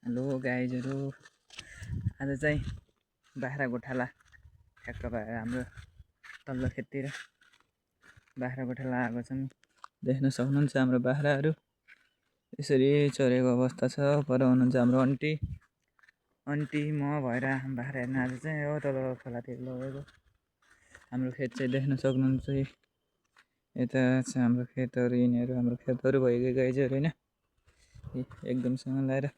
Hello गाइजहरू, आज चाहिँ बाख्रा गोठाला ठ्याक्क भएर हाम्रो तल्लो खेततिर बाख्रा गोठाला आएको छन्। देख्न सक्नुहुन्छ हाम्रो बाख्राहरू यसरी चरेको अवस्था छ। पर हुनुहुन्छ हाम्रो आन्टी म भएर बाख्रा हेर्न आज चाहिँ हो तल खोलातिर लगेको। हाम्रो खेत चाहिँ देख्न सक्नुहुन्छ। यता चाहिँ हाम्रो खेतहरू, यिनीहरू हाम्रो खेतहरू भइगयो गाइजहरू होइन। एकदमसँग लाएर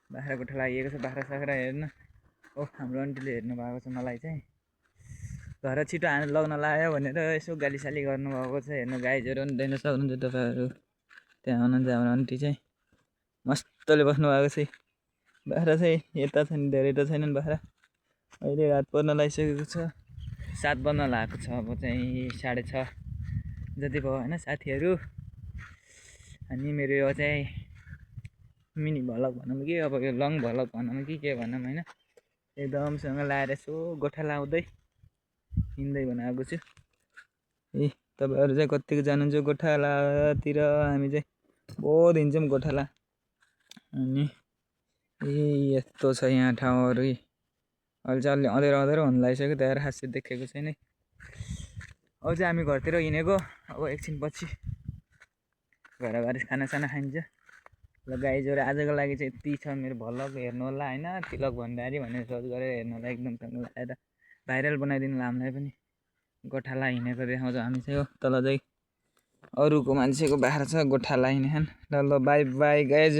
बाख्रा गोठाला आइएको छ बाख्रा साख्रा हेर्न। हाम्रो आन्टीले हेर्नु भएको छ मलाई चाहिँ घर छिटो लग्न लायो भनेर यसो गालीसाली गर्नुभएको छ। हेर्नु गाइजहरू पनि देख्न सक्नुहुन्छ तपाईँहरू। त्यहाँ हुनुहुन्छ हाम्रो आन्टी चाहिँ मस्तले बस्नु भएको छ। बाख्रा चाहिँ यता छ नि, धेरै त छैनन् बाख्रा। अहिले रात पर्न लागिसकेको छ, 7 बज्न लागेको छ। अब चाहिँ 6:30 जति भयो होइन साथीहरू। अनि मेरो यो चाहिँ मिनी भ्लग भनौँ कि अब यो लङ भ्लग भनौँ कि के भनौँ होइन। एकदमसँग लाएर यसो गोठाला आउँदै हिँड्दै बनाएको छु। तपाईँहरू चाहिँ कतिको जानुहुन्छ गोठालातिर? हामी चाहिँ बहुत हिँड्छौँ गोठाला। अनि यस्तो छ यहाँ ठाउँहरू। अहिले चाहिँ अलि अँध्यारो अँध्यारो हुन लागिसक्यो, त्यहाँ खासै देखेको छैन। अब चाहिँ हामी घरतिर हिँडेको। अब एकछिन पछि घर गएर खानासाना खाइन्छ। ल गाइजहरू, आजको लागि चाहिँ यति छ मेरो भ्लग। हेर्नु होला होइन। तिलक भण्डारी भनेर सर्च गरेर हेर्नु होला। एकदमसँग लगाएर भाइरल बनाइदिनु होला हामीलाई पनि। गोठाला हिँडेको देखाउँछ हामी चाहिँ। हो तल चाहिँ अरूको मान्छेको बाख्रा छ, गोठाला हिँडेछन्। ल बाई बाई गाइज।